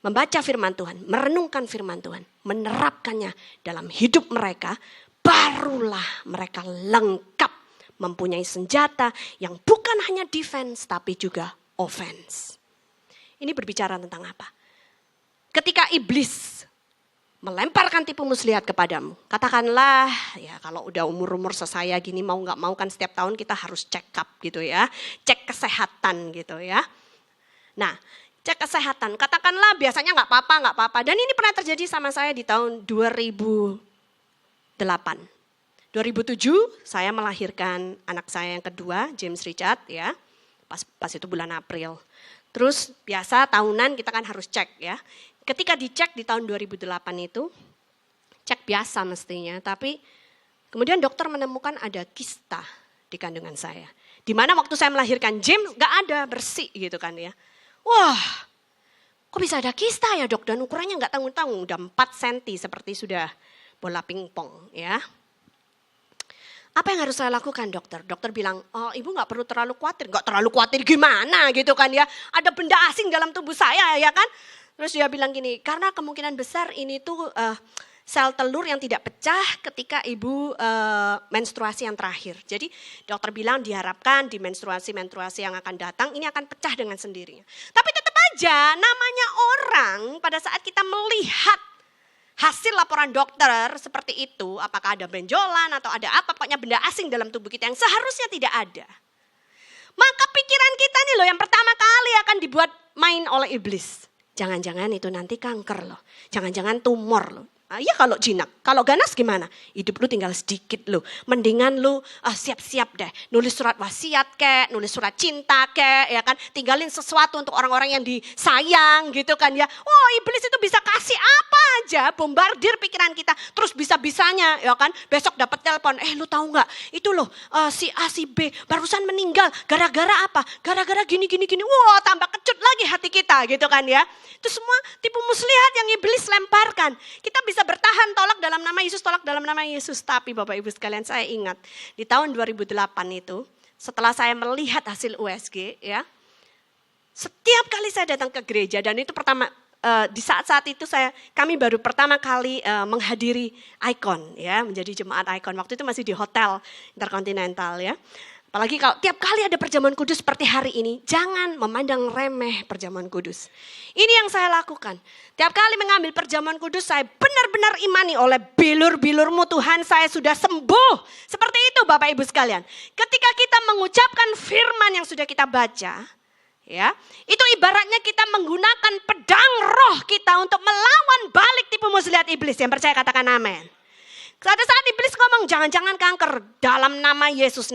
membaca firman Tuhan, merenungkan firman Tuhan, menerapkannya dalam hidup mereka, barulah mereka lengkap mempunyai senjata yang bukan hanya defense tapi juga offense. Ini berbicara tentang apa? Ketika iblis melemparkan tipu muslihat kepadamu, katakanlah ya kalau udah umur-umur sesaya gini mau gak mau kan setiap tahun kita harus check up gitu ya, cek kesehatan gitu ya. Nah, cek kesehatan, katakanlah biasanya gak apa-apa. Dan ini pernah terjadi sama saya di tahun 2008. 2007 saya melahirkan anak saya yang kedua, James Richard ya. Pas itu bulan April. Terus biasa tahunan kita kan harus cek ya. Ketika dicek di tahun 2008 itu, cek biasa mestinya. Tapi kemudian dokter menemukan ada kista di kandungan saya. Di mana waktu saya melahirkan James gak ada, bersih gitu kan ya. Wah, kok bisa ada kista ya dok? Dan ukurannya gak tanggung-tanggung, udah 4 cm seperti sudah bola pingpong ya. Apa yang harus saya lakukan dokter? Dokter bilang, oh ibu gak perlu terlalu khawatir. Gak terlalu khawatir gimana gitu kan ya. Ada benda asing dalam tubuh saya ya kan. Terus dia bilang gini, karena kemungkinan besar ini tuh sel telur yang tidak pecah ketika ibu menstruasi yang terakhir. Jadi dokter bilang diharapkan di menstruasi yang akan datang ini akan pecah dengan sendirinya. Tapi tetap aja namanya orang pada saat kita melihat hasil laporan dokter seperti itu, apakah ada benjolan atau ada apa, pokoknya benda asing dalam tubuh kita yang seharusnya tidak ada. Maka pikiran kita nih loh yang pertama kali akan dibuat main oleh iblis. Jangan-jangan itu nanti kanker loh, jangan-jangan tumor loh. Iya kalau jinak, kalau ganas gimana? Hidup lu tinggal sedikit lu. Mendingan lu siap-siap deh. Nulis surat wasiat kek, nulis surat cinta kek, ya kan. Tinggalin sesuatu untuk orang-orang yang disayang gitu kan ya. Oh iblis itu bisa kasih apa aja, bombardir pikiran kita. Terus bisa-bisanya ya kan. Besok dapat telepon, lu tahu nggak? Itu loh si A si B barusan meninggal. Gara-gara apa? Gara-gara gini. Wah tambah kecut lagi hati kita gitu kan ya. Itu semua tipu muslihat yang iblis lemparkan. Kita bisa bertahan tolak dalam nama Yesus. Tapi Bapak Ibu sekalian saya ingat di tahun 2008 itu setelah saya melihat hasil USG ya. Setiap kali saya datang ke gereja dan itu pertama di saat-saat itu kami baru pertama kali menghadiri Icon ya, menjadi jemaat Icon. Waktu itu masih di Hotel Intercontinental ya. Apalagi kalau tiap kali ada perjamuan kudus seperti hari ini, jangan memandang remeh perjamuan kudus. Ini yang saya lakukan. Tiap kali mengambil perjamuan kudus, saya benar-benar imani oleh bilur-bilurmu Tuhan, saya sudah sembuh. Seperti itu Bapak Ibu sekalian. Ketika kita mengucapkan firman yang sudah kita baca, ya, itu ibaratnya kita menggunakan pedang roh kita untuk melawan balik tipu muslihat iblis. Yang percaya katakan amin. Ada saat iblis ngomong jangan-jangan kanker, dalam nama Yesus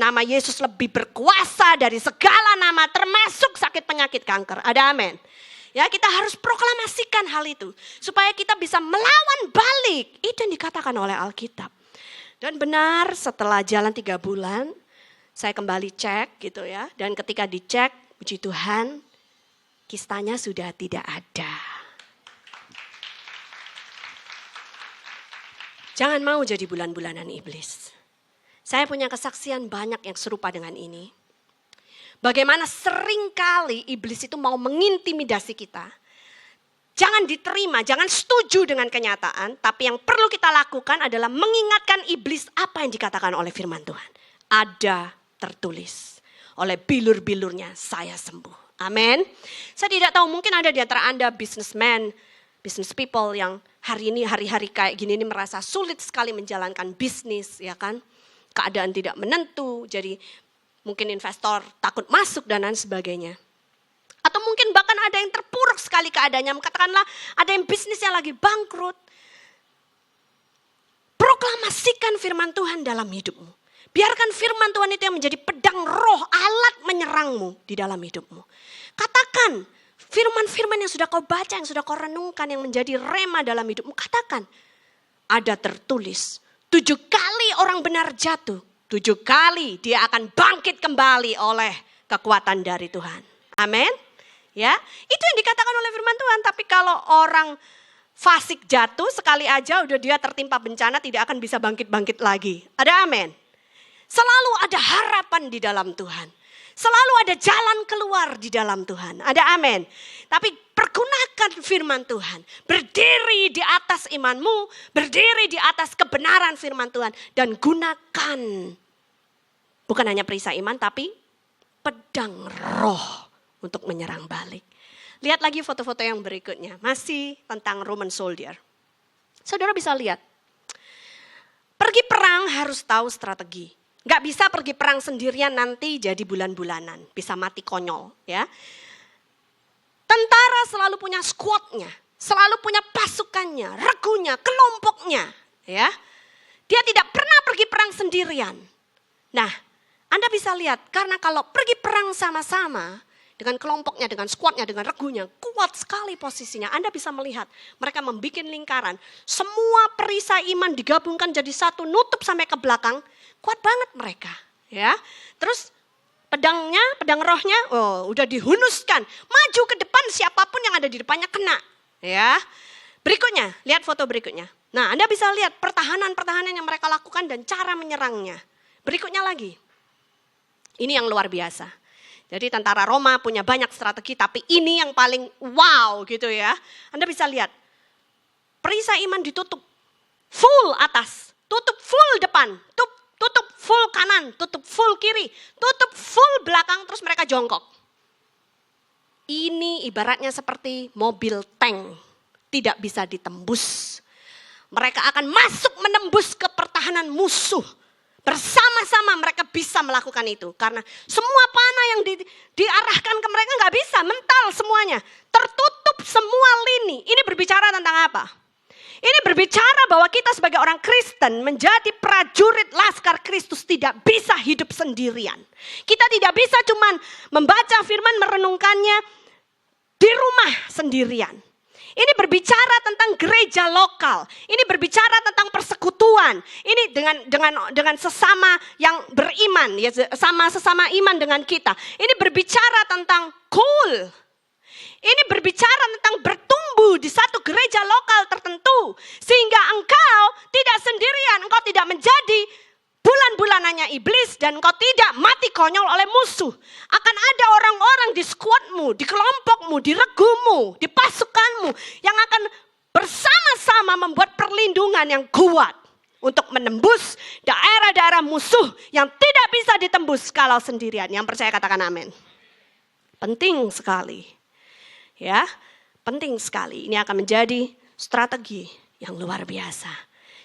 lebih berkuasa dari segala nama termasuk sakit penyakit kanker. Ada amin. Ya kita harus proklamasikan hal itu supaya kita bisa melawan balik. Itu yang dikatakan oleh Alkitab. Dan benar setelah jalan 3 bulan saya kembali cek gitu ya. Dan ketika dicek puji Tuhan kistanya sudah tidak ada. Jangan mau jadi bulan-bulanan iblis. Saya punya kesaksian banyak yang serupa dengan ini. Bagaimana seringkali iblis itu mau mengintimidasi kita. Jangan diterima, jangan setuju dengan kenyataan. Tapi yang perlu kita lakukan adalah mengingatkan iblis apa yang dikatakan oleh firman Tuhan. Ada tertulis. Oleh bilur-bilurnya saya sembuh. Amin. Saya tidak tahu mungkin ada di antara Anda businessman, business people yang hari ini hari-hari kayak gini ini merasa sulit sekali menjalankan bisnis ya kan. Keadaan tidak menentu, jadi mungkin investor takut masuk dan lain sebagainya. Atau mungkin bahkan ada yang terpuruk sekali keadaannya, katakanlah ada yang bisnisnya lagi bangkrut. Proklamasikan firman Tuhan dalam hidupmu. Biarkan firman Tuhan itu yang menjadi pedang roh, alat menyerangmu di dalam hidupmu. Katakan firman-firman yang sudah kau baca, yang sudah kau renungkan, yang menjadi rema dalam hidupmu. Katakan, ada tertulis 7 kali orang benar jatuh, 7 kali dia akan bangkit kembali oleh kekuatan dari Tuhan. Amin. Ya, itu yang dikatakan oleh firman Tuhan. Tapi kalau orang fasik jatuh sekali aja udah dia tertimpa bencana tidak akan bisa bangkit-bangkit lagi. Ada amin. Selalu ada harapan di dalam Tuhan. Selalu ada jalan keluar di dalam Tuhan. Ada amin. Tapi pergunakan firman Tuhan. Berdiri di atas imanmu. Berdiri di atas kebenaran firman Tuhan. Dan gunakan. Bukan hanya perisai iman tapi pedang roh untuk menyerang balik. Lihat lagi foto-foto yang berikutnya. Masih tentang Roman soldier. Saudara bisa lihat. Pergi perang harus tahu strategi. Gak bisa pergi perang sendirian nanti jadi bulan-bulanan. Bisa mati konyol ya. Tentara selalu punya squadnya. Selalu punya pasukannya, regunya, kelompoknya. Ya. Dia tidak pernah pergi perang sendirian. Nah, Anda bisa lihat karena kalau pergi perang sama-sama. Dengan kelompoknya, dengan squadnya, dengan regunya. Kuat sekali posisinya. Anda bisa melihat mereka membuat lingkaran. Semua perisai iman digabungkan jadi satu, nutup sampai ke belakang. Kuat banget mereka, ya. Terus pedangnya, pedang rohnya, udah dihunuskan. Maju ke depan siapapun yang ada di depannya kena, ya. Berikutnya, lihat foto berikutnya. Nah, Anda bisa lihat pertahanan-pertahanan yang mereka lakukan dan cara menyerangnya. Berikutnya lagi. Ini yang luar biasa. Jadi tentara Roma punya banyak strategi, tapi ini yang paling wow gitu ya. Anda bisa lihat. Perisai iman ditutup full atas, tutup full depan, tutup full kanan, tutup full kiri, tutup full belakang, terus mereka jongkok. Ini ibaratnya seperti mobil tank, tidak bisa ditembus. Mereka akan masuk menembus ke pertahanan musuh. Bersama-sama mereka bisa melakukan itu. Karena semua panah yang diarahkan ke mereka gak bisa, mental semuanya. Tertutup semua lini. Ini berbicara tentang apa? Ini berbicara bahwa kita sebagai orang Kristen menjadi prajurit Laskar Kristus tidak bisa hidup sendirian. Kita tidak bisa cuman membaca firman, merenungkannya di rumah sendirian. Ini berbicara tentang gereja lokal. Ini berbicara tentang persekutuan. Ini dengan sesama yang beriman, ya, sesama iman dengan kita. Ini berbicara tentang cool. Ini berbicara tentang bertumbuh di satu gereja lokal tertentu. Sehingga engkau tidak sendirian, engkau tidak menjadi bulan-bulanannya iblis dan engkau tidak mati konyol oleh musuh. Akan ada orang-orang di skuadmu, di kelompokmu, di regumu, di pasukanmu yang akan bersama-sama membuat perlindungan yang kuat untuk menembus daerah-daerah musuh yang tidak bisa ditembus kalau sendirian. Yang percaya katakan amin. Penting sekali. Ya, penting sekali. Ini akan menjadi strategi yang luar biasa.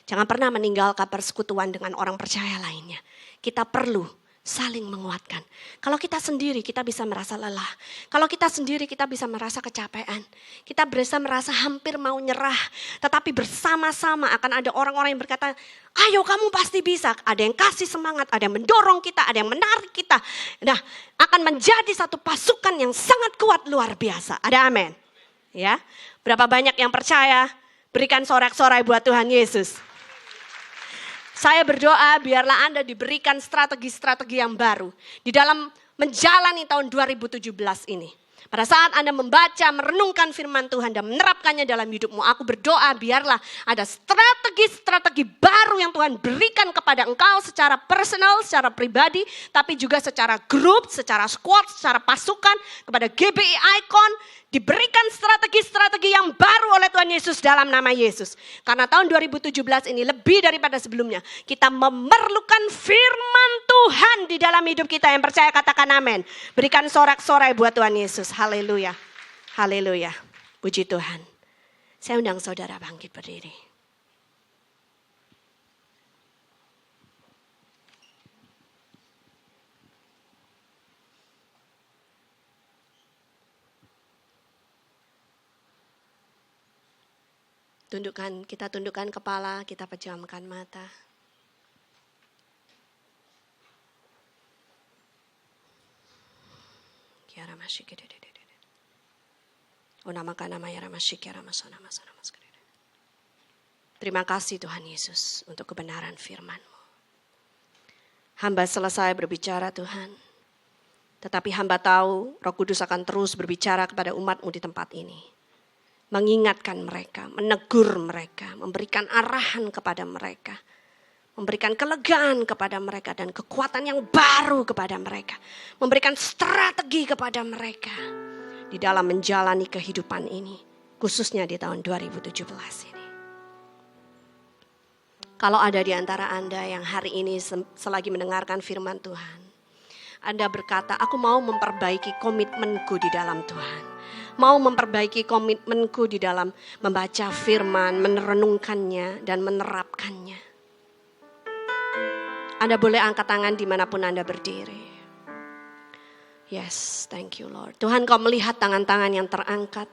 Jangan pernah meninggalkan persekutuan dengan orang percaya lainnya. Kita perlu saling menguatkan. Kalau kita sendiri kita bisa merasa lelah. Kalau kita sendiri kita bisa merasa kecapean. Kita bisa merasa hampir mau nyerah. Tetapi bersama-sama akan ada orang-orang yang berkata, ayo kamu pasti bisa. Ada yang kasih semangat, ada yang mendorong kita, ada yang menarik kita. Nah, akan menjadi satu pasukan yang sangat kuat luar biasa. Ada amin. Ya, berapa banyak yang percaya? Berikan sorak-sorai buat Tuhan Yesus. Saya berdoa biarlah Anda diberikan strategi-strategi yang baru di dalam menjalani tahun 2017 ini. Pada saat Anda membaca, merenungkan firman Tuhan dan menerapkannya dalam hidupmu, aku berdoa biarlah ada strategi-strategi baru yang Tuhan berikan kepada engkau secara personal, secara pribadi, tapi juga secara grup, secara squad, secara pasukan, kepada GBI Icon, diberikan strategi-strategi yang baru oleh Tuhan Yesus dalam nama Yesus. Karena tahun 2017 ini lebih daripada sebelumnya, kita memerlukan firman Tuhan di dalam hidup kita. Yang percaya katakan amin. Berikan sorak-sorai buat Tuhan Yesus. Haleluya. Haleluya. Puji Tuhan. Saya undang saudara bangkit berdiri. Kita tundukkan kepala, kita pejamkan mata. Kiara masyik. Unamakan nama ya masyik kiara masana. Terima kasih Tuhan Yesus untuk kebenaran firman-Mu. Hamba selesai berbicara Tuhan. Tetapi hamba tahu Roh Kudus akan terus berbicara kepada umat-Mu di tempat ini. Mengingatkan mereka, menegur mereka, memberikan arahan kepada mereka. Memberikan kelegaan kepada mereka dan kekuatan yang baru kepada mereka. Memberikan strategi kepada mereka di dalam menjalani kehidupan ini. Khususnya di tahun 2017 ini. Kalau ada di antara Anda yang hari ini selagi mendengarkan firman Tuhan. Anda berkata, aku mau memperbaiki komitmenku di dalam Tuhan. Mau memperbaiki komitmenku di dalam membaca firman, merenungkannya dan menerapkannya. Anda boleh angkat tangan dimanapun Anda berdiri. Yes, thank you Lord. Tuhan, Kau melihat tangan-tangan yang terangkat.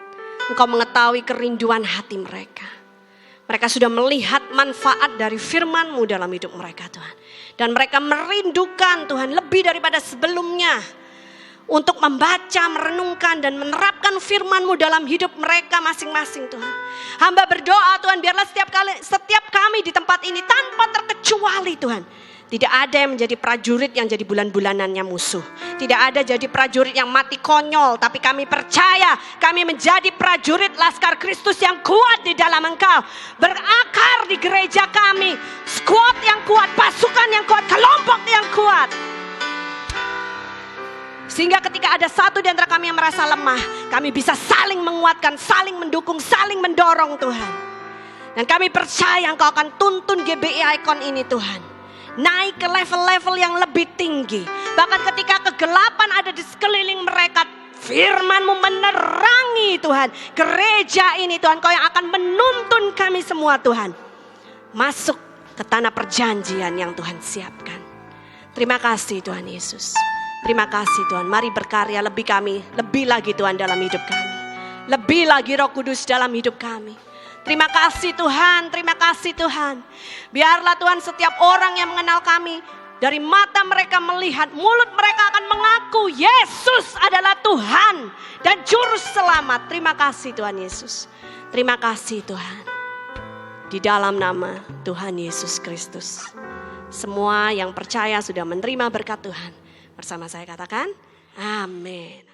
Engkau mengetahui kerinduan hati mereka. Mereka sudah melihat manfaat dari firman-Mu dalam hidup mereka Tuhan. Dan mereka merindukan Tuhan lebih daripada sebelumnya. Untuk membaca, merenungkan dan menerapkan firman-Mu dalam hidup mereka masing-masing Tuhan. Hamba berdoa Tuhan, biarlah setiap kami di tempat ini tanpa terkecuali Tuhan. Tidak ada yang menjadi prajurit yang jadi bulan-bulanannya musuh. Tidak ada jadi prajurit yang mati konyol. Tapi kami percaya kami menjadi prajurit Laskar Kristus yang kuat di dalam Engkau. Berakar di gereja kami. Squad yang kuat, pasukan yang kuat, kelompok yang kuat. Sehingga ketika ada satu di antara kami yang merasa lemah, kami bisa saling menguatkan, saling mendukung, saling mendorong Tuhan. Dan kami percaya Engkau akan tuntun GBI Icon ini Tuhan. Naik ke level-level yang lebih tinggi. Bahkan ketika kegelapan ada di sekeliling mereka, firman-Mu menerangi Tuhan. Gereja ini Tuhan, Kau yang akan menuntun kami semua Tuhan. Masuk ke tanah perjanjian yang Tuhan siapkan. Terima kasih Tuhan Yesus. Terima kasih Tuhan. Mari berkarya lebih lagi Tuhan dalam hidup kami. Lebih lagi Roh Kudus dalam hidup kami. Terima kasih Tuhan, terima kasih Tuhan. Biarlah Tuhan setiap orang yang mengenal kami, dari mata mereka melihat, mulut mereka akan mengaku Yesus adalah Tuhan dan Juru Selamat. Terima kasih Tuhan Yesus. Terima kasih Tuhan. Di dalam nama Tuhan Yesus Kristus. Semua yang percaya sudah menerima berkat Tuhan. Bersama saya katakan, amin.